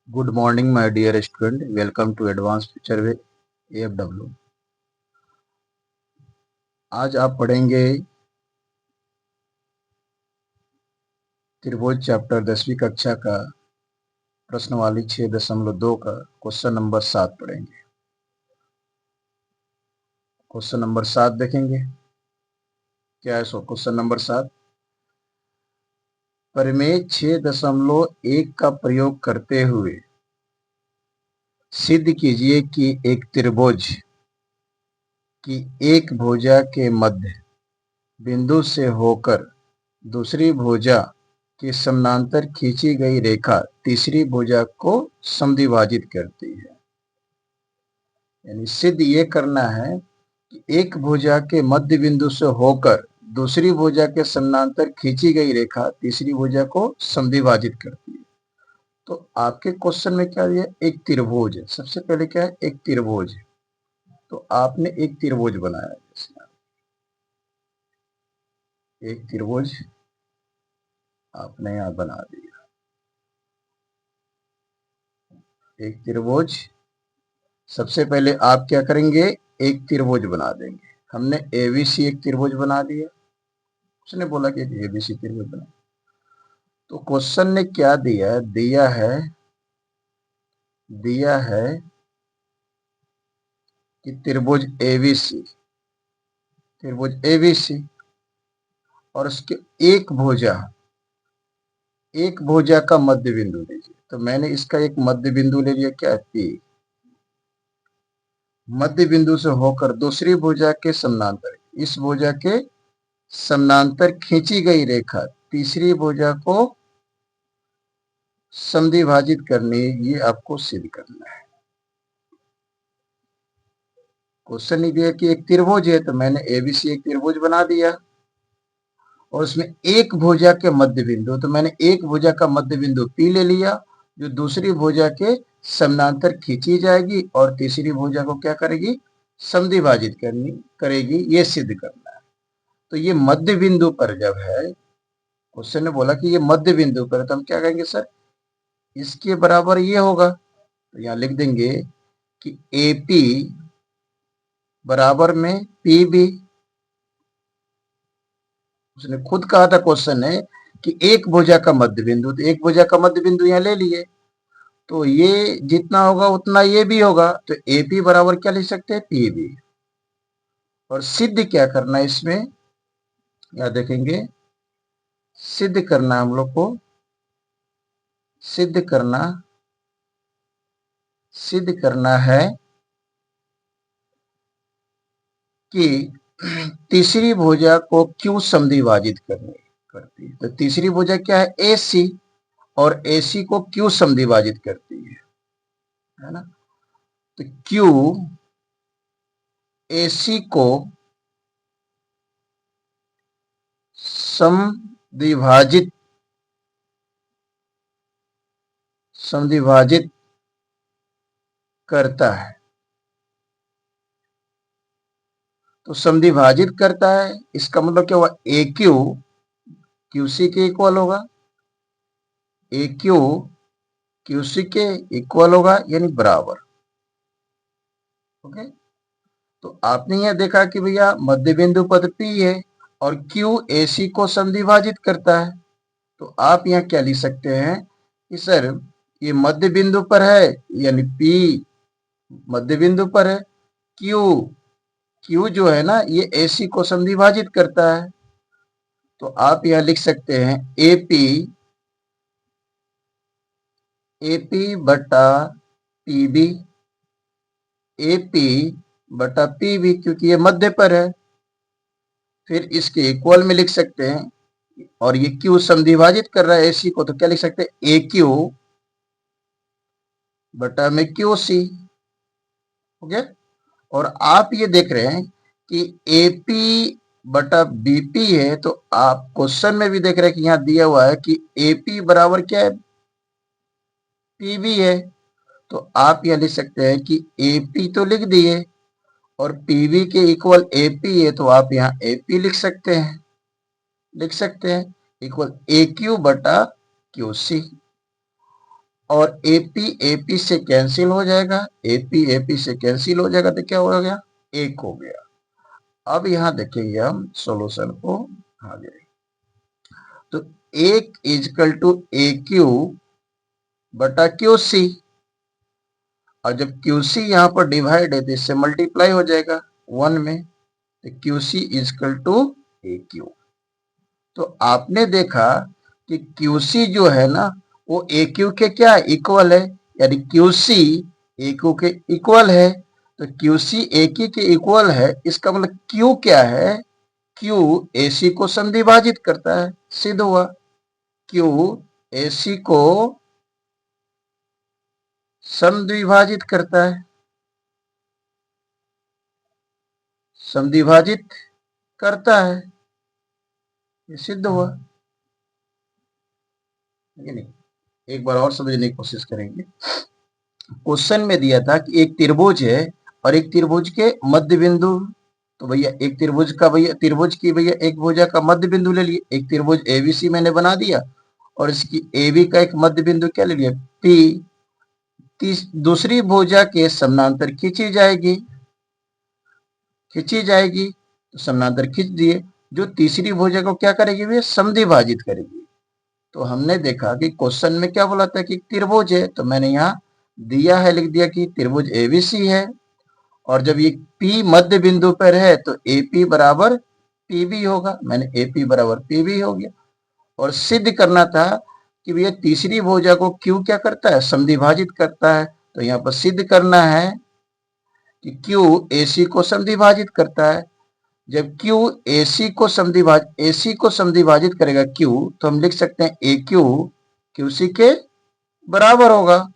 Good morning, my dear student. Welcome to Advanced Future with AFW. आज आप पढ़ेंगे त्रिभुज चैप्टर 10वीं कक्षा का प्रश्नवाली 6.2 का क्वेश्चन नंबर 7 पढ़ेंगे। क्वेश्चन नंबर 7 देखेंगे। क्या है सो क्वेश्चन नंबर 7? प्रमेय 6.1 का प्रयोग करते हुए सिद्ध कीजिए कि एक त्रिभुज की एक भुजा के मध्य बिंदु से होकर दूसरी भुजा के समानांतर खींची गई रेखा तीसरी भुजा को समद्विभाजित करती है। यानी सिद्ध ये करना है कि एक भुजा के मध्य बिंदु से होकर दूसरी भुजा के समानांतर खींची गई रेखा तीसरी भुजा को समद्विभाजित करती है। तो आपके क्वेश्चन में क्या दिया? एक त्रिभुज है। सबसे पहले क्या है? एक त्रिभुज है। तो आपने एक त्रिभुज बनाया। जैसे एक त्रिभुज आपने यहां बना दिया। एक त्रिभुज, सबसे पहले आप क्या करेंगे? एक त्रिभुज बना देंगे। हमने एबीसी एक त्रिभुज बना दिया। उसने बोला कि एबीसी त्रिभुज बना। तो क्वेश्चन ने क्या दिया? दिया है कि त्रिभुज एबीसी और उसके एक भुजा का मध्य बिंदु लीजिए। तो मैंने इसका एक मध्य बिंदु ले लिया। क्या है? पी। मध्य बिंदु से होकर दूसरी भुजा के समानांतर, इस भुजा के समानांतर खींची गई रेखा तीसरी भुजा को समद्विभाजित करनी है। ये आपको सिद्ध करना है। क्वेश्चन ये दिया कि एक त्रिभुज है, तो मैंने एबीसी एक त्रिभुज बना दिया और उसमें एक भुजा के मध्य बिंदु, तो मैंने एक भुजा का मध्य बिंदु पी ले लिया जो दूसरी भुजा के समानांतर खींची जाएगी और तीसरी भुजा को क्या करेगी? समद्विभाजित करेगी। ये सिद्ध करना है। तो ये मध्य बिंदु पर जब है, क्वेश्चन ने बोला कि ये मध्य बिंदु पर है, तो हम क्या कहेंगे? सर इसके बराबर ये होगा। तो यहां लिख देंगे कि AP बराबर में PB। उसने खुद कहा था क्वेश्चन ने कि एक भुजा का मध्य बिंदु, तो एक भुजा का मध्य बिंदु यहां ले लिए, तो ये जितना होगा उतना ये भी होगा। तो AP बराबर क्या लिख सकते हैं? PB। और सिद्ध क्या करना है इसमें? या देखेंगे, सिद्ध करना हम लोग को, सिद्ध करना है कि तीसरी भुजा को क्यों समद्विभाजित करती है। तो तीसरी भुजा क्या है? AC, और AC को क्यों समद्विभाजित करती है ना? तो क्यू AC को समद्विभाजित करता है। तो समद्विभाजित करता है, इसका मतलब क्या हुआ? AQ QC के इक्वल होगा, AQ QC के इक्वल होगा, यानी बराबर। ओके। तो आपने यह देखा कि भैया मध्य बिंदु पद P है और Q AC को समद्विभाजित करता है। तो आप यहाँ क्या लिख सकते हैं कि सर ये मध्य बिंदु पर है, यानी P मध्य बिंदु पर है, Q जो है ना ये AC को समद्विभाजित करता है। तो आप यहाँ लिख सकते हैं AP बटा PB, AP बटा PB, क्योंकि ये मध्य पर है। फिर इसके इक्वल में लिख सकते हैं, और ये Q समद्विभाजित कर रहा है AC को, तो क्या लिख सकते हैं? AQ बटा में QC। ओके। और आप ये देख रहे हैं कि AP बटा BP है, तो आप क्वेश्चन में भी देख रहे हैं कि यहाँ दिया हुआ है कि AP बराबर क्या है? PB है। तो आप यह लिख सकते हैं कि AP तो लिख दिए और PB के इक्वल AP है, तो आप यहाँ AP लिख सकते हैं इक्वल AQ बटा QC। और एपी एपी से कैंसिल हो जाएगा, एपी एपी से कैंसिल हो जाएगा तो क्या हो गया, एक हो गया। अब यहां देखेंगे हम सॉल्यूशन को आगे, तो एक इजकल टू ए क्यू बटा क्यू सी, और जब क्यू सी यहां पर डिवाइड है तो इससे मल्टीप्लाई हो जाएगा 1 में, तो q c is equal to a q. तो आपने देखा कि QC जो है ना वो AQ के क्या इक्वल है, यानी QC AQ के इक्वल है। तो QC AQ के इक्वल है, इसका मतलब Q क्या है, Q AC को समद्विभाजित करता है, सिद्ध हुआ। Q AC को समद्विभाजित करता है, समद्विभाजित करता है, ये सिद्ध हुआ। नहीं, एक बार और समझने की कोशिश करेंगे। क्वेश्चन में दिया था कि एक त्रिभुज है और एक त्रिभुज के मध्य बिंदु, तो भैया एक त्रिभुज का भैया त्रिभुज की भैया एक भुजा का मध्य बिंदु ले लिए, एक त्रिभुज एबीसी मैंने बना दिया और इसकी एबी का एक मध्य बिंदु क्या ले लिया, पी। दूसरी भुजा के समानांतर खींची जाएगी, तो समानांतर खींच दिए, जो तीसरी भुजा को क्या करेगी, वे समद्विभाजित करेगी। तो हमने देखा कि क्वेश्चन में क्या बोला था कि त्रिभुज है, तो मैंने यहाँ दिया है, लिख दिया कि त्रिभुज एबीसी है, और जब ये P मध्य बिंदु पर है तो AP बराबर PB होगा, मैंने AP बराबर PB हो गया। और सिद्ध करना था कि भैया तीसरी भुजा को Q क्या करता है, समद्विभाजित करता है, तो यहाँ पर सिद्ध करना है कि Q AC को समद्विभाजित करता है। जब Q AC को समद्विभाजित करेगा Q, तो हम लिख सकते हैं AQ QC के बराबर होगा।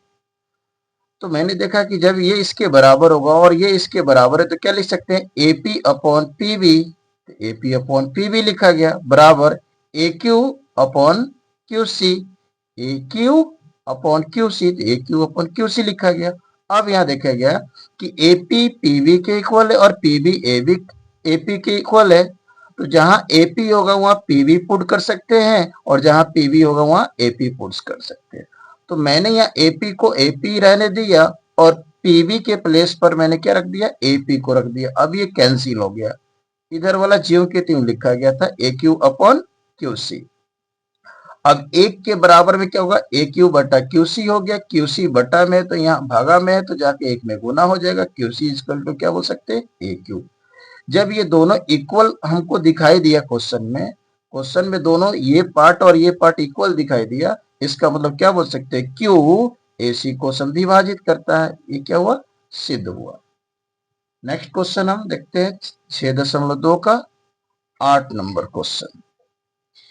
तो मैंने देखा कि जब ये इसके बराबर होगा और ये इसके बराबर है तो क्या लिख सकते हैं, AP अपॉन PB, तो AP अपॉन PB लिखा गया, बराबर AQ upon QC, AQ upon QC, तो AQ अपॉन QC लिखा गया। अब यहाँ देखा गया कि AP PB के इक्वल है और PB AP के इक्वल है, तो जहां AP होगा वहां PB पुट कर सकते हैं और जहां PB होगा वहां AP पुट कर सकते हैं। तो मैंने यहाँ AP को AP रहने दिया और PB के प्लेस पर मैंने क्या रख दिया, AP को रख दिया। अब ये कैंसिल हो गया, इधर वाला ज्यों के त्यों लिखा गया था AQ अपॉन QC। अब एक के बराबर में क्या होगा, AQ बटा QC हो गया, QC बटा में तो यहाँ भागा में है तो जाके एक में गुना हो जाएगा, QC इक्वल टू क्या बोल सकते हैं, AQ। जब ये दोनों इक्वल हमको दिखाई दिया क्वेश्चन में दोनों ये पार्ट और ये पार्ट इक्वल दिखाई दिया, इसका मतलब क्या बोल सकते हैं, Q AC को समद्विभाजित करता है, ये क्या हुआ, सिद्ध हुआ। नेक्स्ट क्वेश्चन हम देखते हैं 6.2 का 8 नंबर क्वेश्चन।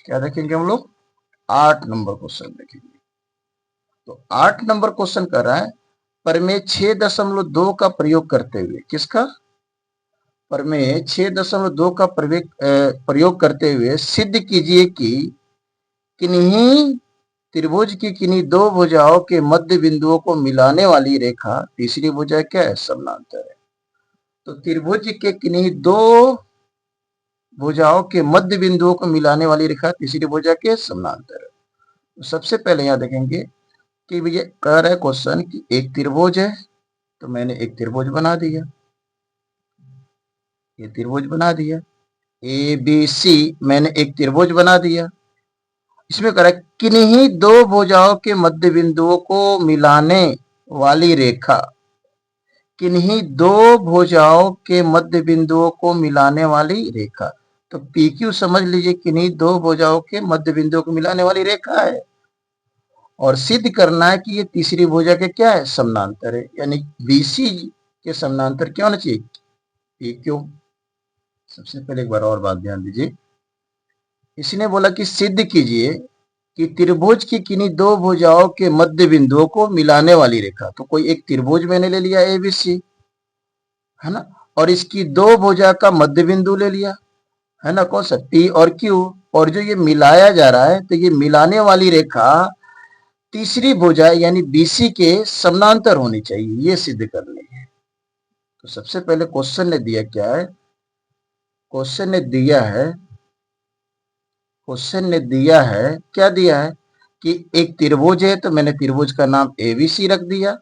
क्या देखेंगे हम लोग, 8 नंबर क्वेश्चन देखेंगे। तो 8 नंबर क्वेश्चन कर रहा है, प्रमेय 6.2 का प्रयोग करते हुए, किसका, प्रमेय 6.2 का प्रयोग करते हुए सिद्ध कीजिए कि किन्हीं त्रिभुज की किन्हीं दो भुजाओं के मध्य बिंदुओं को मिलाने वाली रेखा तीसरी भुजा क्या है, समानांतर है। तो त्रिभुज के किन्हीं दो भुजाओं के मध्य बिंदुओं को मिलाने वाली रेखा तीसरी भुजा के समानांतर है। तो सबसे पहले यहां देखेंगे कि भैया कह रहा है क्वेश्चन कि एक त्रिभुज है, तो मैंने एक त्रिभुज बना दिया, ये त्रिभुज बना दिया, ABC मैंने एक त्रिभुज बना दिया। इसमें कह रहा है किन्हीं दो भुजाओं के मध्य बिंदुओं को मिलाने वाली रेखा, किन्हीं दो भुजाओं के मध्य बिंदुओं को मिलाने वाली रेखा, तो PQ समझ लीजिए किन्हीं दो भुजाओं के मध्य बिंदुओं को मिलाने वाली रेखा है, और सिद्ध करना है कि ये तीसरी भुजा के क्या है, समानांतर है, यानी BC के समानांतर क्या होना चाहिए, PQ। सबसे पहले एक बार और बात ध्यान दीजिए, इसने बोला कि सिद्ध कीजिए कि त्रिभुज की किन्हीं दो भुजाओं के मध्य बिंदुओं को मिलाने वाली रेखा, तो कोई एक त्रिभुज मैंने ले लिया ABC, है ना, और इसकी दो भुजा का मध्य बिंदु ले लिया, है ना, कौन सा, P और Q, और जो ये मिलाया जा रहा है तो ये मिलाने वाली रेखा तीसरी भुजा यानी BC के समानांतर होनी चाहिए, ये सिद्ध करनी है। तो सबसे पहले क्वेश्चन ने दिया क्या है, क्वेश्चन ने दिया है क्या दिया है कि एक त्रिभुज है, तो मैंने त्रिभुज का नाम एबीसी रख दिया।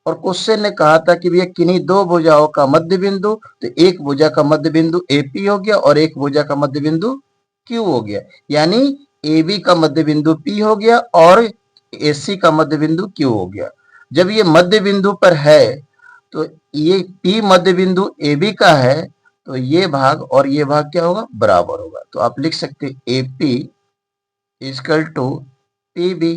और क्वेश्चन ने कहा था कि भैया किन्हीं दो भुजाओं का मध्य बिंदु, तो एक भुजा का मध्य बिंदु एपी हो गया और एक भुजा का मध्य बिंदु क्यू हो गया। यानी एबी का मध्य बिंदु पी हो गया और एसी का मध्य बिंदु क्यू हो गया। जब ये मध्य बिंदु पर है तो ये पी मध्य बिंदु एबी का है, तो ये भाग और ये भाग क्या होगा, बराबर होगा। तो आप लिख सकते AP is equal to PB,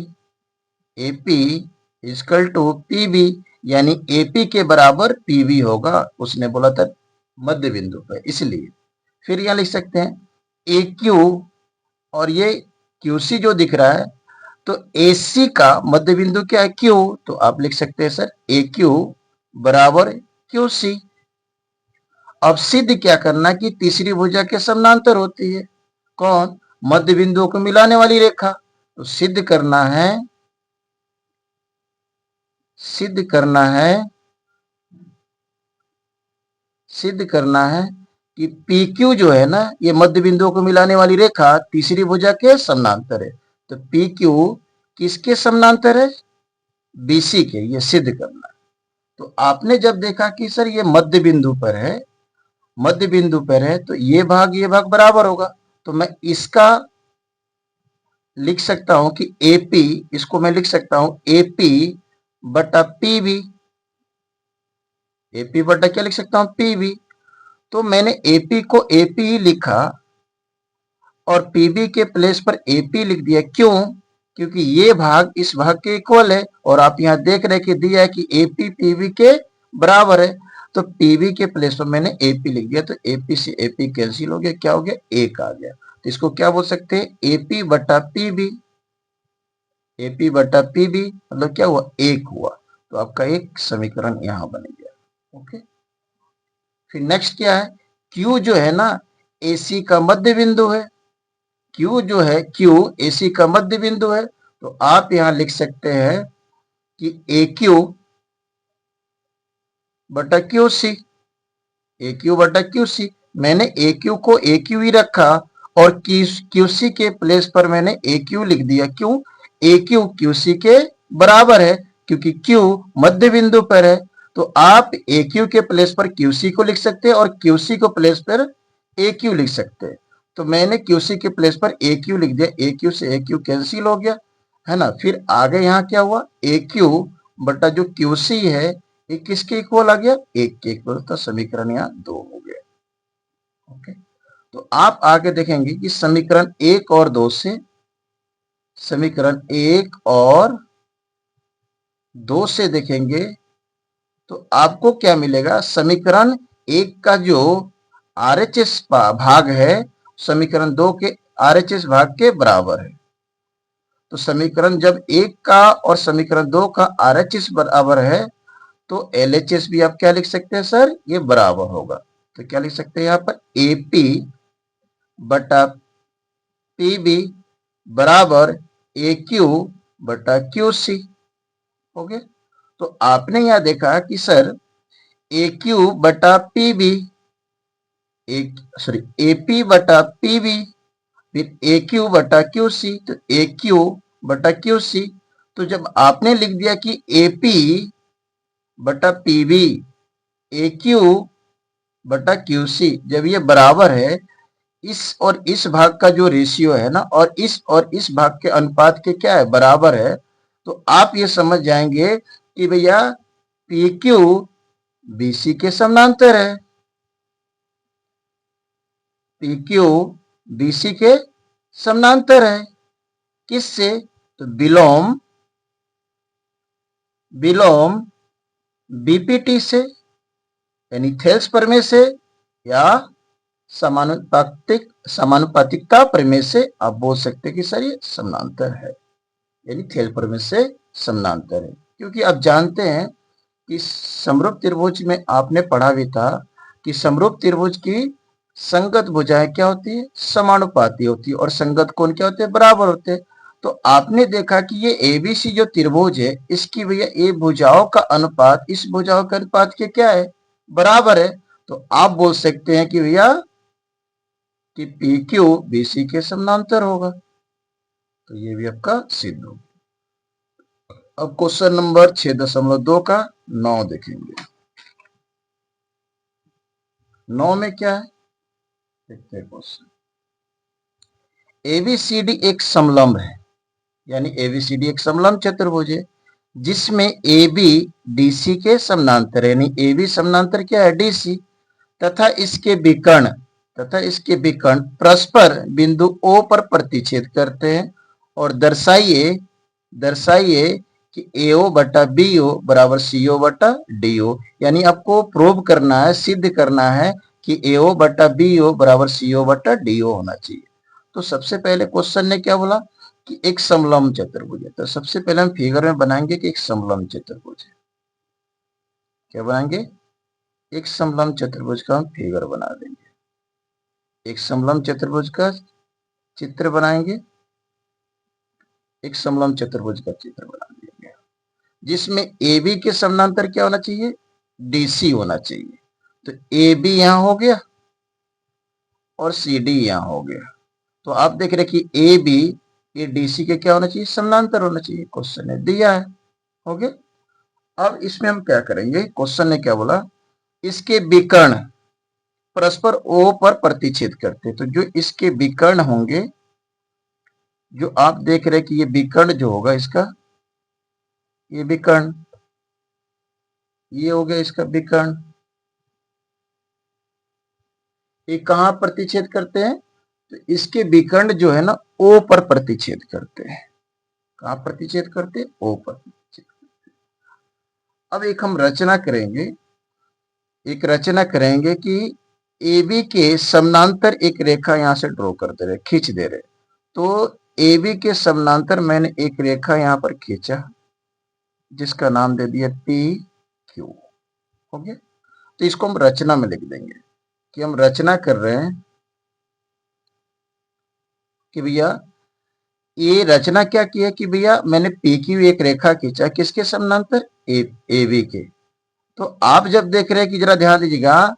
AP is equal to PB, यानी एपी के बराबर पीबी होगा। उसने बोला था मध्य बिंदु पर, इसलिए। फिर यहां लिख सकते हैं ए क्यू, और ये क्यूसी जो दिख रहा है, तो एसी का मध्य बिंदु क्या है, क्यू। तो आप लिख सकते हैं सर ए क्यू बराबर क्यूसी। अब सिद्ध क्या करना कि तीसरी भुजा के समानांतर होती है। कौन, मध्य बिंदुओं को मिलाने वाली रेखा। तो सिद्ध करना है, सिद्ध करना है, सिद्ध करना है कि पी क्यू जो है ना, ये मध्य बिंदुओं को मिलाने वाली रेखा तीसरी भुजा के समानांतर है। तो पी क्यू किसके समानांतर है, बीसी के। ये सिद्ध करना है। तो आपने जब देखा कि सर ये मध्य बिंदु पर है, मध्य बिंदु पर है, तो ये भाग बराबर होगा। तो मैं इसका लिख सकता हूं कि एपी, इसको मैं लिख सकता हूं एपी बटा पीबी। एपी बटा क्या लिख सकता हूं, पीबी। तो मैंने एपी को एपी ही लिखा और पीबी के प्लेस पर एपी लिख दिया। क्यों, क्योंकि ये भाग इस भाग के इक्वल है, और आप यहां देख रहे कि दिया है कि एपी पीबी के बराबर है। तो पीबी के प्लेस पर मैंने एपी लिख दिया, तो एपी से एपी कैंसिल हो गया, क्या हो गया, एक आ गया। तो इसको क्या बोल सकते हैं, एपी बटा पीबी। एपी बटा पीबी मतलब क्या हुआ, एक हुआ। तो आपका एक समीकरण यहां बन गया। ओके। फिर नेक्स्ट क्या है, क्यू जो है ना, एसी का मध्य बिंदु है। क्यू जो है, क्यू एसी का मध्य बिंदु है। तो आप यहां लिख सकते हैं कि ए क्यू बटा क्यू सी, ए क्यू बटा क्यू सी। मैंने ए क्यू को ए क्यू ही रखा और क्यू सी के प्लेस पर मैंने ए क्यू लिख दिया। क्यों, ए क्यू क्यू सी के बराबर है, क्योंकि क्यू मध्य बिंदु पर है। तो आप ए क्यू के प्लेस पर क्यू सी को लिख सकते हैं और क्यू सी को प्लेस पर ए क्यू लिख सकते हैं। तो मैंने क्यू सी के प्लेस पर ए क्यू लिख दिया, ए क्यू से ए क्यू कैंसिल हो गया, है ना। फिर आगे यहाँ क्या हुआ, ए क्यू बटा जो क्यू सी है, ये किसके इक्वल आ गया, एक के इक्वल। तो समीकरण यहाँ 2 हो गया। ओके। तो आप आगे देखेंगे कि समीकरण 1 और 2 से, समीकरण 1 और 2 से देखेंगे तो आपको क्या मिलेगा, समीकरण 1 का जो आरएचएस भाग है समीकरण 2 के आरएचएस भाग के बराबर है। तो समीकरण जब 1 का और समीकरण 2 का आरएचएस बराबर है, तो एलएचएस भी आप क्या लिख सकते हैं सर, ये बराबर होगा। तो क्या लिख सकते हैं यहाँ पर, एपी बटा पीबी बराबर ए क्यू बटा क्यू सी। हो गया। तो आपने यहां देखा कि सर ए क्यू बटा पीबी, एक सॉरी एपी बटा पीबी, फिर ए क्यू बटा क्यू सी। तो ए क्यू बटा क्यू सी, तो जब आपने लिख दिया कि एपी बटा पीबी, ए क्यू बटा क्यू सी, जब ये बराबर है, इस और इस भाग का जो रेशियो है ना, और इस भाग के अनुपात के क्या है, बराबर है। तो आप ये समझ जाएंगे कि भैया पी क्यू बीसी के समानांतर है। पी क्यू बीसी के समानांतर है, किससे, तो विलोम विलोम बीपीटी से, यानी थेल्स प्रमेय से, या समानुपातिकता प्रमेय से आप बोल सकते हैं कि सर ये समानांतर है, यानी थेल प्रमेय से समानांतर है। क्योंकि आप जानते हैं कि समरूप त्रिभुज में आपने पढ़ा भी था कि समरूप त्रिभुज की संगत भुजाएं क्या होती है, समानुपाती होती है, और संगत कोण क्या होते हैं, बराबर होते हैं। तो आपने देखा कि ये एबीसी जो त्रिभुज है, इसकी भैया ए भुजाओं का अनुपात इस भुजाओं के अनुपात के क्या है, बराबर है। तो आप बोल सकते हैं कि भैया कि पी क्यू बीसी के समानांतर होगा। तो ये भी आपका सिद्ध हो। अब क्वेश्चन नंबर 6.2 का 9 देखेंगे। 9 में क्या है देखते हैं क्वेश्चन। एबीसीडी एक समलंब है, यानी एबीसीडी एक समलंब चतुर्भुज है जिसमें ए बी डीसी के समानांतर, यानी ए बी समानांतर क्या है डीसी, तथा इसके विकर्ण परस्पर बिंदु ओ पर प्रतिच्छेद करते हैं। और दर्शाइए कि AO बटा BO बराबर CO बटा DO, यानी आपको प्रूव करना है, सिद्ध करना है कि AO बटा BO बराबर CO बटा DO होना चाहिए। तो सबसे पहले क्वेश्चन ने क्या बोला कि एक समलंब चतुर्भुज है, तो सबसे पहले हम फिगर में बनाएंगे कि एक समलंब चतुर्भुज है। क्या बनाएंगे? एक समलंब चतुर्भुज का हम फिगर बना देंगे। एक समलंब चतुर्भुज का चित्र बनाएंगे, एक समलंब चतुर्भुज का चित्र बना देंगे जिसमें ए बी के समानांतर क्या होना चाहिए? डीसी होना चाहिए। तो ए बी यहां हो गया और सी डी यहां हो गया। तो आप देख रहे कि ए बी ये डीसी के क्या होना चाहिए? समानांतर होना चाहिए। क्वेश्चन ने दिया है, हो गया। अब इसमें हम क्या करेंगे, क्वेश्चन ने क्या बोला, इसके विकर्ण परस्पर ओ पर प्रतिच्छेद करते। तो जो इसके विकर्ण होंगे, जो आप देख रहे कि ये विकर्ण जो होगा इसका, ये विकर्ण, ये हो गया इसका विकर्ण, ये कहां प्रतिच्छेद करते हैं? तो इसके विकर्ण जो है ना ओ पर प्रतिच्छेद करते हैं। कहां प्रतिच्छेद करते हैं? ओ पर प्रतिच्छेद करते हैं। अब एक हम रचना करेंगे, एक रचना करेंगे कि ए बी के समानांतर एक रेखा यहां से ड्रॉ कर दे रहे, खींच दे रहे। तो ए बी के समानांतर मैंने एक रेखा यहां पर खींचा जिसका नाम दे दिया पी क्यू, हो गया। तो इसको हम रचना में लिख देंगे कि हम रचना कर रहे हैं कि भैया ये रचना क्या की है कि भैया मैंने पी क्यू एक रेखा खींचा किसके समानांतर? ए बी के। तो आप जब देख रहे हैं कि जरा ध्यान दीजिएगा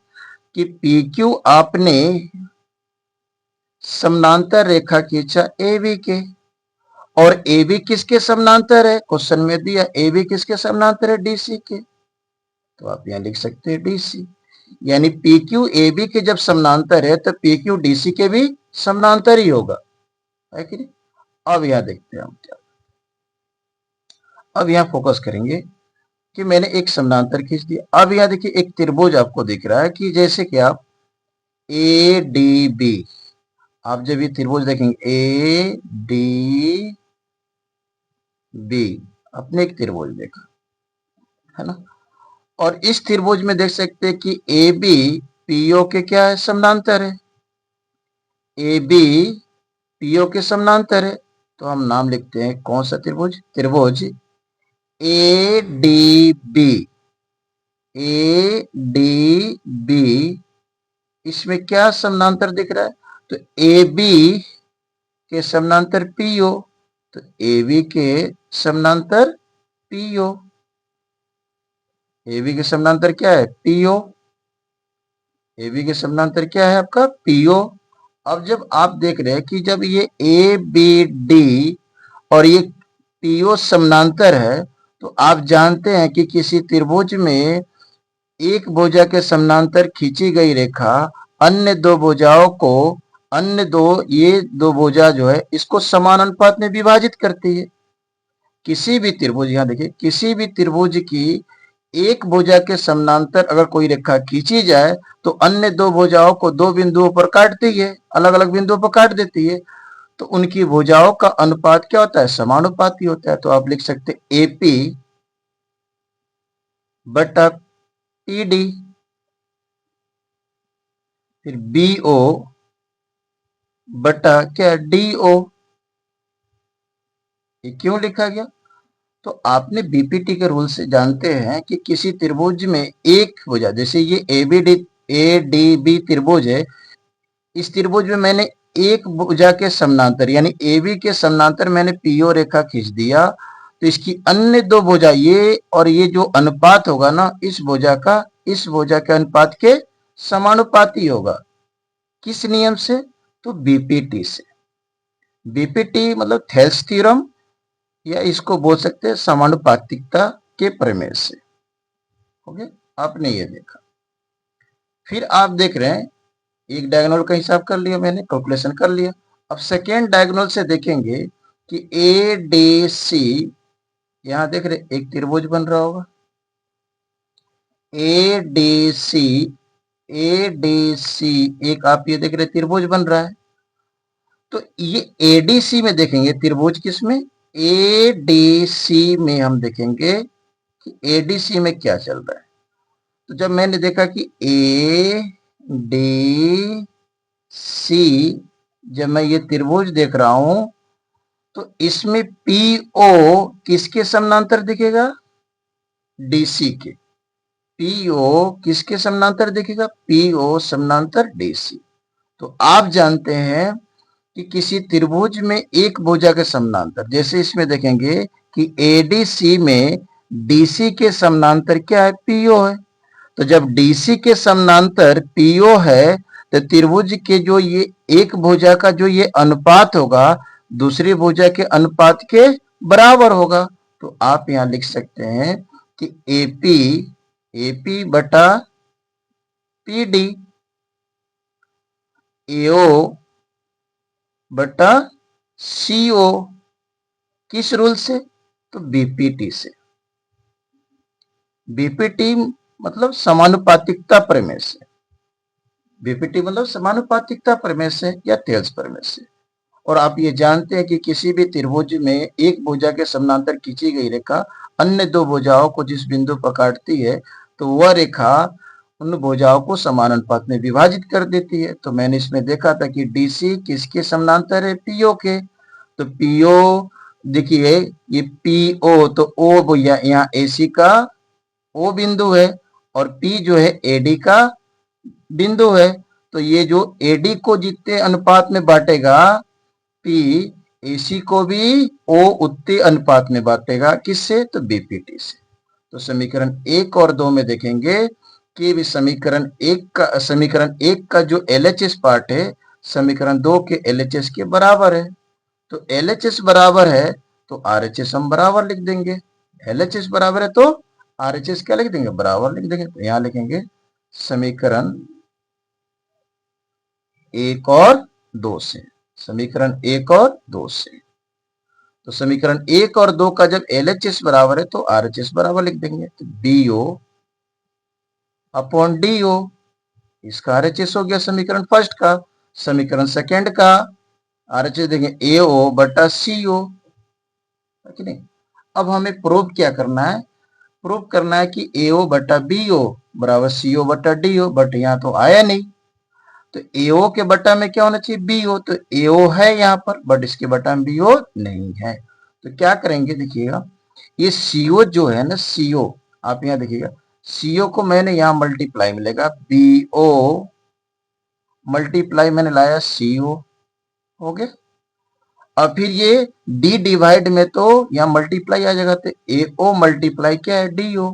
कि पी क्यू आपने समानांतर रेखा खींचा ए बी के, और ए बी किसके समानांतर है? क्वेश्चन में दिया ए बी किसके समानांतर है? डीसी के। तो आप यहां लिख सकते हैं डीसी, यानी पी क्यू ए बी के जब समानांतर है तो पी क्यू डीसी के भी समानांतर ही होगा, है कि नहीं? अब यहां देखते हैं हम क्या, अब यहां फोकस करेंगे कि मैंने एक समानांतर खींच दिया। अब यहां देखिए एक त्रिभुज आपको दिख रहा है कि जैसे कि आप ए डी बी, आप जब ये त्रिभुज देखेंगे ए डी बी, आपने एक त्रिभुज देखा है ना, और इस त्रिभुज में देख सकते हैं कि ए बी पीओ के क्या है? समानांतर है। ए बी पीओ के समानांतर है। तो हम नाम लिखते हैं कौन सा त्रिभुज? त्रिभुज A D B. A D B इसमें क्या समानांतर दिख रहा है? तो ए बी के समानांतर पीओ, तो ए बी के समानांतर पीओ, ए बी के समानांतर क्या है? पीओ। ए बी के समानांतर क्या है आपका? पीओ। अब जब आप देख रहे हैं कि जब ये ए बी डी और ये पीओ समानांतर है, तो आप जानते हैं कि किसी त्रिभुज में एक भुजा के समानांतर खींची गई रेखा अन्य दो भुजाओं को, ये दो भुजा जो है इसको समान अनुपात में विभाजित करती है। किसी भी त्रिभुज, यहां देखिए, किसी भी त्रिभुज की एक भुजा के समानांतर अगर कोई रेखा खींची जाए तो अन्य दो भुजाओं को दो बिंदुओं पर काटती है, अलग अलग बिंदुओं पर काट देती है। तो उनकी भुजाओं का अनुपात क्या होता है? समानुपाती होता है। तो आप लिख सकते एपी बटा पीडी, फिर बीओ बटा क्या? डीओ। ये क्यों लिखा गया? तो आपने बीपीटी के रूल से जानते हैं कि किसी त्रिभुज में एक भुजा, जैसे ये ए डी बी त्रिभुज है, इस त्रिभुज में मैंने एक भुजा के समानांतर यानी ए बी के समानांतर मैंने पीओ रेखा खींच दिया, तो इसकी अन्य दो भुजा ये और ये जो अनुपात होगा ना इस भुजा का इस भुजा के अनुपात के समानुपाती होगा। किस नियम से? तो बीपीटी से। बीपीटी मतलब थेल्स थ्योरम, या इसको बोल सकते हैं समानुपातिकता के प्रमेय से। ओके, आपने ये देखा। फिर आप देख रहे हैं एक डायगोनल का हिसाब कर लिया मैंने, कैलकुलेशन कर लिया। अब सेकेंड डायगोनल से देखेंगे कि ए डी सी, यहां देख रहे एक त्रिभुज बन रहा होगा, A D C, A D C एक आप ये देख रहे त्रिभुज बन रहा है। तो ये एडीसी में देखेंगे त्रिभुज किसमें, एडीसी में हम देखेंगे कि एडीसी में क्या चल रहा है। तो जब मैंने देखा कि ए डी सी, जब मैं ये त्रिभुज देख रहा हूं तो इसमें पीओ किसके समानांतर दिखेगा, डीसी के। पीओ किसके समानांतर दिखेगा, पीओ समानांतर डीसी। तो आप जानते हैं कि किसी त्रिभुज में एक भुजा के समानांतर, जैसे इसमें देखेंगे कि एडीसी में डीसी के समानांतर क्या है, पीओ है। तो जब डीसी के समानांतर पीओ है तो त्रिभुज के जो ये एक भुजा का जो ये अनुपात होगा दूसरी भुजा के अनुपात के बराबर होगा। तो आप यहां लिख सकते हैं कि एपी, एपी बटा पीडी, एओ बटा सीओ, किस रूल से, तो बीपीटी से। बीपीटी मतलब समानुपातिकता प्रमेय से, बीपीटी मतलब समानुपातिकता प्रमेय से या थेल्स प्रमेय से। और आप ये जानते हैं कि किसी भी त्रिभुज में एक भुजा के समानांतर खींची गई रेखा अन्य दो भुजाओं को जिस बिंदु पर काटती है तो वह रेखा उन भुजाओं को समान अनुपात में विभाजित कर देती है। तो मैंने इसमें देखा था कि डीसी किसके समानांतर है, पीओ के। तो पीओ देखिए ये पीओ, तो ओ भैया यहाँ एसी का ओ बिंदु है और पी जो है एडी का बिंदु है। तो ये जो एडी को जितने अनुपात में बांटेगा पी एसी को भी ओ उतने अनुपात में बांटेगा, किससे, तो बीपीटी से। तो समीकरण 1 और 2 में देखेंगे कि भी समीकरण एक का जो एलएचएस पार्ट है समीकरण 2 के एलएचएस के बराबर है। तो एलएचएस बराबर है तो आरएचएस हम बराबर लिख देंगे। एलएचएस बराबर है तो आरएचएस क्या लिख देंगे, बराबर लिख देंगे। तो यहां लिखेंगे समीकरण 1 और 2 से, समीकरण 1 और 2 से। तो समीकरण 1 और 2 का जब एलएचएस बराबर है तो आरएचएस बराबर लिख देंगे। तो बीओ अपॉन डीओ, इसका आरएचएस हो गया समीकरण फर्स्ट का। समीकरण सेकंड का आरएचएस देंगे एओ बटा सीओ, है कि नहीं। अब हमें प्रूव क्या करना है, प्रूव करना है कि एओ बटा बीओ बराबर सीओ बटा डीओ, बट यहाँ तो आया नहीं। तो एओ के बटा में क्या होना चाहिए, बीओ। तो एओ है यहाँ पर बट इसके बटा में बीओ नहीं है। तो क्या करेंगे देखिएगा, ये सीओ जो है ना, सीओ आप यहाँ देखिएगा, सीओ को मैंने यहाँ मल्टीप्लाई मिलेगा, बीओ मल्टीप्लाई मैंने लाया सीओ, हो गया। और फिर ये डी डिवाइड में तो यहाँ मल्टीप्लाई आ जाएगा, तो एओ मल्टीप्लाई क्या है, डीओ।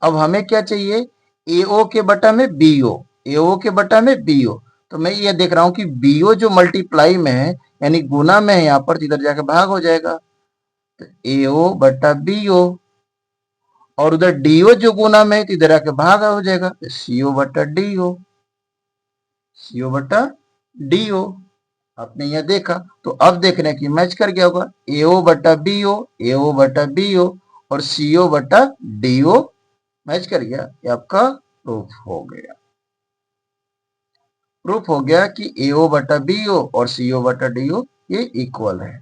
अब हमें क्या चाहिए, एओ के बटा में बीओ, एओ के बटा में बीओ। तो मैं ये देख रहा हूं कि बीओ जो मल्टीप्लाई में है यानी गुना में है यहाँ पर, इधर जाकर भाग हो जाएगा। तो एओ बटा बीओ, और उधर डीओ जो गुना में है तो इधर आके भाग हो जाएगा, तो सीओ बटा डीओ, सीओ बटा डीओ। आपने यह देखा। तो अब देख रहे हैं कि मैच कर गया होगा, एओ बटा बीओ, एओ बटा बीओ और सीओ बटा डीओ मैच कर गया। ये आपका प्रूफ हो गया। प्रूफ हो गया कि एओ बटा बीओ और सीओ बटा डीओ ये इक्वल है।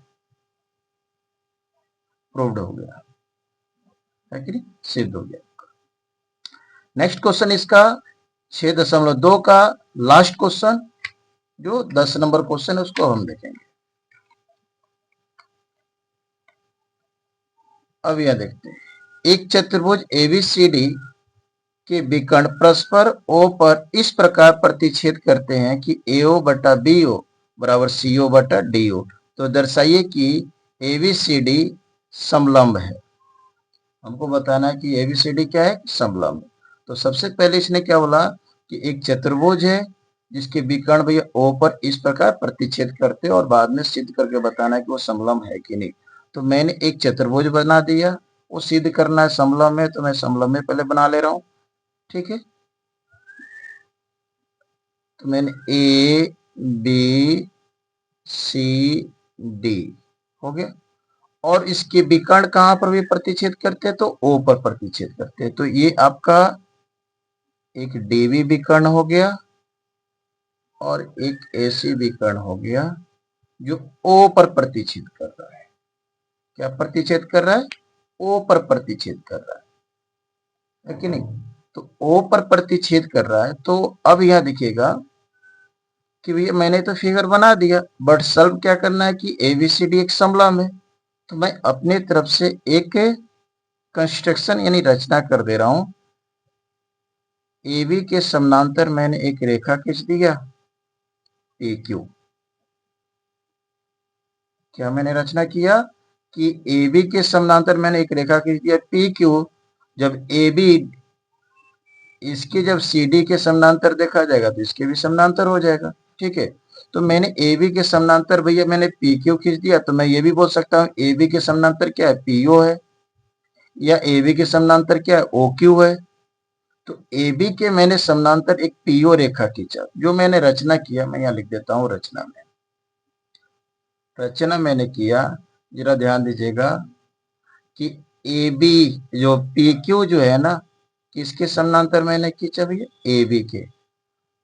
प्रूव्ड हो गया, है कि नहीं, सिद्ध हो गया। नेक्स्ट क्वेश्चन इसका 6.2 का लास्ट क्वेश्चन, जो 10 नंबर क्वेश्चन है उसको हम देखेंगे। अब यह देखते हैं, एक चतुर्भुज एबीसीडी के विकर्ण परस्पर ओ पर इस प्रकार प्रतिच्छेद करते हैं कि एओ बटा बीओ बराबर सीओ बटा डीओ। तो दर्शाइए कि एबीसीडी समलंब है। हमको बताना है कि एबीसीडी क्या है, समलंब। तो सबसे पहले इसने क्या बोला कि एक चतुर्भुज है जिसके विकर्ण भैया ओ पर इस प्रकार प्रतिच्छेद करते और बाद में सिद्ध करके बताना है कि वो समलम है कि नहीं। तो मैंने एक चतुर्भुज बना दिया, वो सिद्ध करना है समलम है, तो मैं समलम में पहले बना ले रहा हूं। ठीक है, तो मैंने ए बी सी डी हो गया, और इसके विकर्ण कहां पर भी प्रतिच्छेद करते हैं, तो ओ पर प्रतिच्छेद करते हैं। तो ये आपका एक डीवी विकर्ण हो गया और एक एसी विकर्ण हो गया जो ओ पर प्रतिच्छेद कर रहा है। क्या प्रतिच्छेद कर रहा है? ओ पर प्रतिच्छेद कर रहा है कि नहीं? तो ओ पर प्रतिच्छेद कर रहा है। तो अब यहां दिखेगा कि भैया मैंने तो फिगर बना दिया, बट सॉल्व क्या करना है कि एबीसीडी एक समलम है। तो मैं अपने तरफ से एक कंस्ट्रक्शन यानी रचना कर दे रहा हूं। AB के समानांतर मैंने एक रेखा खींच दिया PQ। क्या मैंने रचना किया कि AB के समानांतर मैंने एक रेखा खींच दिया PQ। जब AB इसके जब CD के समानांतर देखा जाएगा तो इसके भी समानांतर हो जाएगा। ठीक है, तो मैंने AB के समानांतर भैया मैंने PQ खींच दिया, तो मैं ये भी बोल सकता हूँ AB के समानांतर क्या है? PO है, या AB के समानांतर क्या है? OQ है। तो AB के मैंने समानांतर एक PO रेखा खींचा। जो मैंने रचना किया मैं यहाँ लिख देता हूँ रचना में। रचना मैंने किया, जरा ध्यान दीजिएगा कि AB जो PQ जो है ना, किसके समानांतर मैंने खींचा भैया? AB के।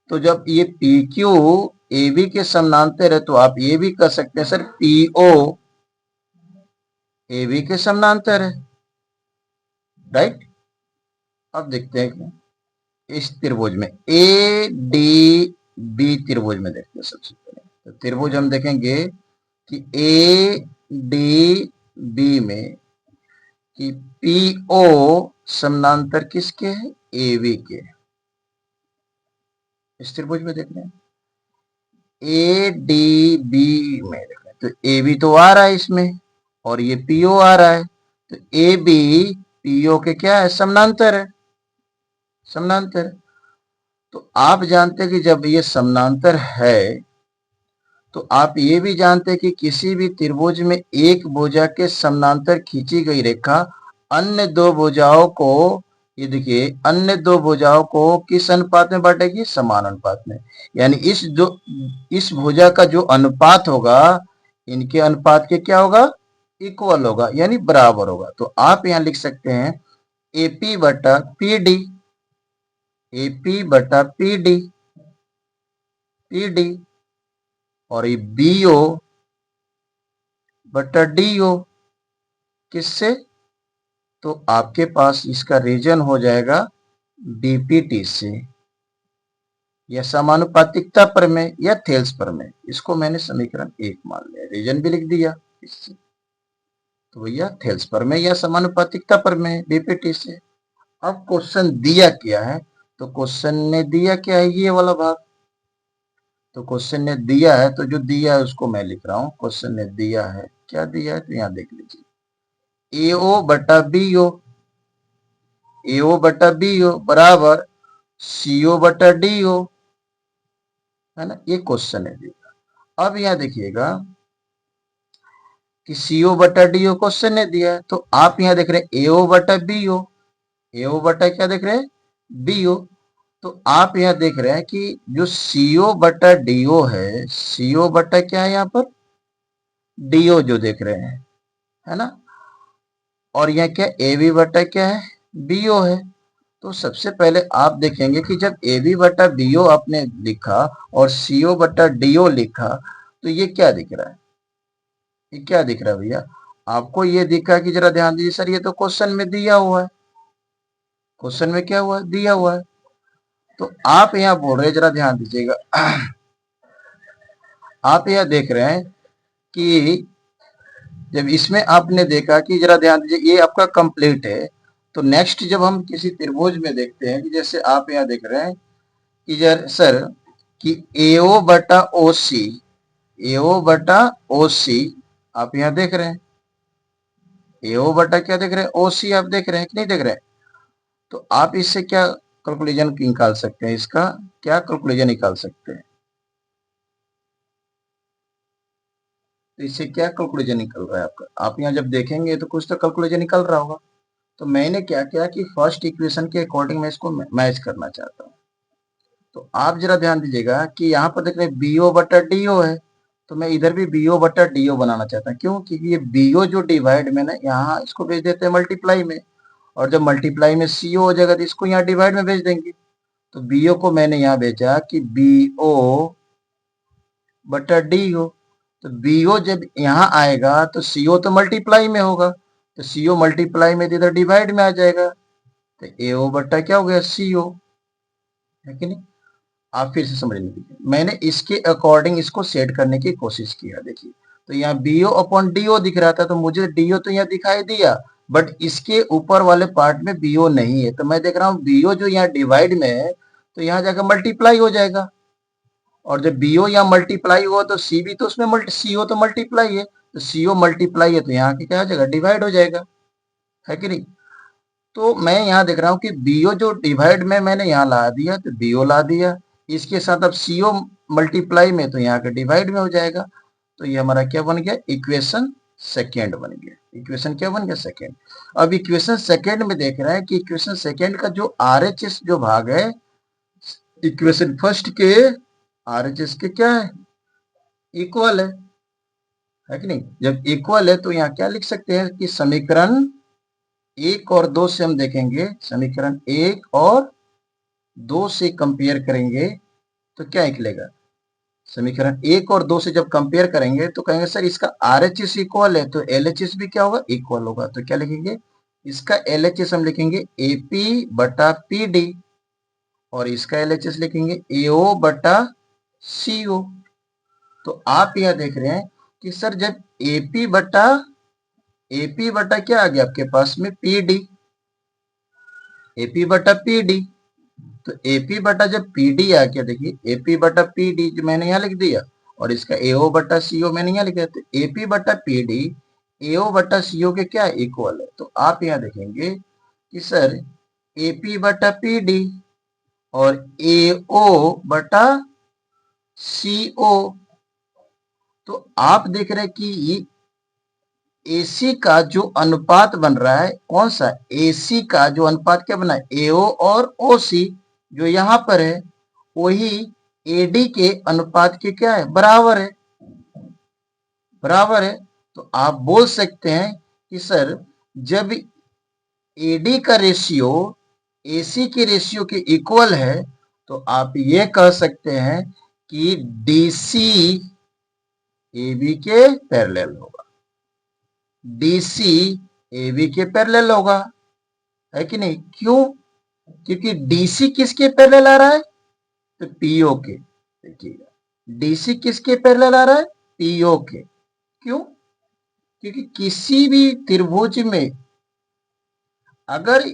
तो जब ये PQ AB के समानांतर है तो आप ये भी कह सकते हैं सर PO AB के समानांतर है, राइट। अब देखते हैं इस त्रिभुज में ए डी बी त्रिभुज में देखते हैं सबसे पहले। तो त्रिभुज हम देखेंगे कि ए डी बी में कि पीओ समानांतर किसके है? एबी के। इस त्रिभुज में देख रहे हैं ए डी बी में देख रहे हैं, तो ए बी तो आ रहा है इसमें और ये पीओ आ रहा है। तो ए बी पीओ के क्या है? समानांतर है, समानांतर। तो आप जानते हैं कि जब ये समानांतर है तो आप ये भी जानते हैं कि किसी भी त्रिभुज में एक भुजा के समानांतर खींची गई रेखा अन्य दो भुजाओं को, ये देखिए, अन्य दो भुजाओं को किस अनुपात में बांटेगी? समान अनुपात में। यानी इस भुजा का जो अनुपात होगा इनके अनुपात के क्या होगा? इक्वल होगा, यानी बराबर होगा। तो आप यहां लिख सकते हैं एपी बटा पीडी, एपी बटा पीडी, पीडी, और ये बीओ बटा डीओ किससे? तो आपके पास इसका रीजन हो जाएगा बीपीटी से, या समानुपातिकता प्रमेय या थेल्स प्रमेय। इसको मैंने समीकरण 1 मान लिया, रीजन भी लिख दिया इससे। तो भैया थेल्स प्रमेय या समानुपातिकता प्रमेय बीपीटी से। अब क्वेश्चन दिया क्या है? तो क्वेश्चन ने दिया क्या है? ये वाला भाग। तो क्वेश्चन ने दिया है, तो जो दिया है उसको मैं लिख रहा हूं। क्वेश्चन ने दिया है, क्या दिया है? तो यहां देख लीजिए, एओ बटा बीओ, एओ बटा बीओ बराबर सीओ बटा डीओ, है ना। ये क्वेश्चन है। अब यहां देखिएगा कि सीओ बटा डीओ क्वेश्चन ने दिया है, तो आप यहां देख रहे हैं एओ बटा बीओ, एओ बटा क्या देख रहे हैं? बीओ। तो आप यहां देख रहे हैं कि जो सीओ बटा डीओ है, सीओ बटा क्या है यहाँ पर? डीओ जो देख रहे हैं, है ना। और यह क्या? ए बी बटा क्या है? बीओ है। तो सबसे पहले आप देखेंगे कि जब ए बी बटा बीओ आपने लिखा और सीओ बटा डीओ लिखा, तो ये क्या दिख रहा है? ये क्या दिख रहा है भैया? आपको ये दिखा कि जरा ध्यान दीजिए सर, ये तो क्वेश्चन में दिया हुआ है। क्वेश्चन में क्या हुआ है? दिया हुआ है। तो आप यहाँ बोल रहे हैं, जरा ध्यान दीजिएगा, आप यह देख रहे हैं कि जब इसमें आपने देखा कि जरा ध्यान दीजिए ये आपका कंप्लीट है, तो नेक्स्ट जब हम किसी त्रिभुज में देखते हैं कि जैसे आप यहाँ देख रहे हैं कि सर कि एओ बटा ओ सी, एओ बटा ओ सी आप यहाँ देख रहे हैं, एओ बटा क्या देख रहे हैं? ओ सी आप देख रहे हैं कि नहीं देख रहे हैं? तो आप इससे क्या कैलकुलेशन निकाल सकते हैं, इसका क्या कैलकुलेशन निकाल सकते हैं? तो इससे क्या कैलकुलेशन निकल रहा है आपका? आप यहाँ जब देखेंगे तो कुछ तो कैलकुलेशन निकल रहा होगा। तो मैंने क्या किया कि फर्स्ट इक्वेशन के अकॉर्डिंग मैं इसको मैच करना चाहता हूँ। तो आप जरा ध्यान दीजिएगा कि यहाँ पर देख रहे हैं बीओ बटा डीओ है, तो मैं इधर भी बीओ बटा डीओ बनाना चाहता हूँ। क्यों? क्योंकि ये बीओ जो डिवाइड में ना यहाँ इसको भेज देते हैं मल्टीप्लाई में, और जब मल्टीप्लाई में सीओ हो जाएगा तो इसको यहाँ डिवाइड में भेज देंगे। तो बीओ को मैंने यहाँ भेजा कि बीओ बटा डीओ। तो बीओ जब यहाँ आएगा तो सीओ तो मल्टीप्लाई में होगा, तो सीओ मल्टीप्लाई में तो इधर डिवाइड में आ जाएगा, तो एओ बटा क्या हो गया सीओ, है कि नहीं? आप फिर से समझ लीजिए, मैंने इसके अकॉर्डिंग इसको सेट करने की कोशिश किया। देखिए, तो यहाँ बीओ अपॉन डीओ दिख रहा था, तो मुझे डीओ तो यहाँ दिखाई दिया, बट इसके ऊपर वाले पार्ट में बीओ नहीं है। तो मैं देख रहा हूँ बीओ जो यहाँ डिवाइड में है तो यहाँ जाकर मल्टीप्लाई हो जाएगा, और जब बीओ यहाँ मल्टीप्लाई हुआ तो सी भी तो उसमें सीओ तो मल्टीप्लाई है, तो सीओ मल्टीप्लाई है तो यहाँ की क्या हो जाएगा, डिवाइड हो जाएगा, है कि नहीं? तो मैं यहाँ देख रहा हूँ कि बीओ जो डिवाइड में मैंने यहाँ ला दिया, तो बीओ ला दिया, इसके साथ अब सीओ मल्टीप्लाई में तो यहाँ के डिवाइड में हो जाएगा। तो ये हमारा क्या बन गया, इक्वेशन सेकेंड बन गया। इक्वेशन क्या बन गया, सेकेंड। अब इक्वेशन सेकेंड में देख रहे हैं कि इक्वेशन सेकेंड का जो आरएचएस जो भाग है इक्वेशन फर्स्ट के आरएचएस के क्या है, इक्वल है कि नहीं? जब इक्वल है तो यहाँ क्या लिख सकते हैं कि समीकरण 1 और 2 से हम देखेंगे, समीकरण 1 और 2 से कंपेयर करेंगे तो क्या निकलेगा, समीकरण 1 और 2 से जब कंपेयर करेंगे तो कहेंगे सर इसका आरएचएस इक्वल है, तो एलएचएस भी क्या होगा, इक्वल होगा। तो क्या लिखेंगे, इसका एलएचएस हम लिखेंगे एपी बटा पीडी, और इसका एलएचएस लिखेंगे एओ बटा सीओ। तो आप यह देख रहे हैं कि सर जब एपी बटा क्या आ गया आपके पास में पीडी, एपी बटा पीडी, तो एपी बटा जब पीडी आ गया, देखिए एपी बटा पीडी जो मैंने यहाँ लिख दिया, और इसका एओ बटा सीओ मैंने यहाँ लिखा, तो एपी बटा पीडी एओ बटा सीओ के क्या इक्वल है। तो आप यहाँ देखेंगे कि सर एपी बटा पीडी और एओ बटा सीओ, तो आप देख रहे हैं कि एसी का जो अनुपात बन रहा है कौन सा, एसी का जो अनुपात क्या बना है, एओ और ओसी जो यहाँ पर है वही एडी के अनुपात के क्या है, बराबर है, बराबर है। तो आप बोल सकते हैं कि सर जब एडी का रेशियो एसी के रेशियो के इक्वल है तो आप ये कह सकते हैं कि डीसी एबी के पैरेलल होगा, डीसी एबी के पैरेलल होगा, है कि नहीं? क्यों? क्योंकि डीसी किसके पैरेलल आ रहा है, तो पीओ के। देखिएगा, डीसी किसके पैरेलल आ रहा है, पीओ के। क्यों? क्योंकि किसी भी त्रिभुज में अगर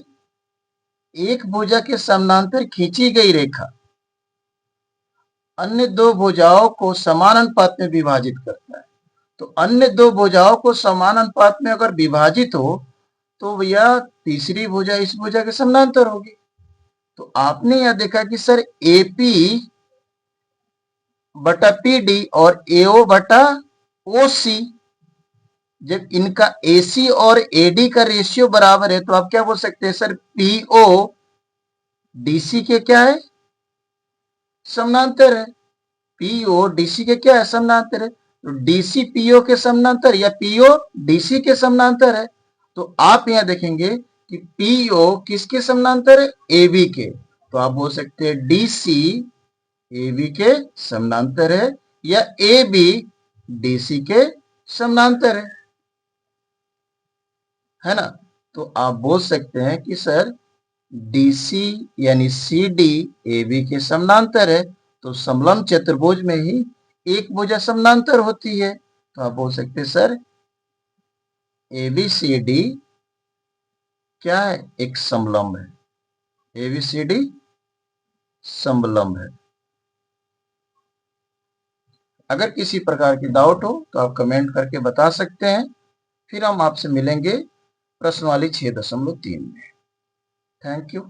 एक भुजा के समानांतर खींची गई रेखा अन्य दो भुजाओं को समान अनुपात में विभाजित करता है, तो अन्य दो भुजाओं को समान अनुपात में अगर विभाजित हो तो यह तीसरी भुजा इस भुजा के समानांतर होगी। तो आपने यह देखा कि सर एपी बटा पीडी और एओ बटा ओसी, जब इनका एसी और एडी का रेशियो बराबर है तो आप क्या बोल सकते हैं, सर पीओ डीसी के क्या है, समानांतर है। पीओ डीसी के क्या है, समानांतर है। तो डीसी पीओ के समानांतर या पीओ डीसी के समानांतर है। तो आप यहां देखेंगे कि पीओ किसके समानांतर है, एबी के। तो आप बोल सकते हैं डीसी एबी के समानांतर है या एबी डीसी के समानांतर है ना? तो आप बोल सकते हैं कि सर डीसी यानी सी डी ए बी के समानांतर है, तो समलंब चतुर्भुज में ही एक भुजा समानांतर होती है। तो आप बोल सकते हैं sir A B C D क्या है, एक समलंब है, ए बी सी डी समलंब है। अगर किसी प्रकार की डाउट हो तो आप कमेंट करके बता सकते हैं, फिर हम आपसे मिलेंगे प्रश्न वाली 6.3 में। Thank you.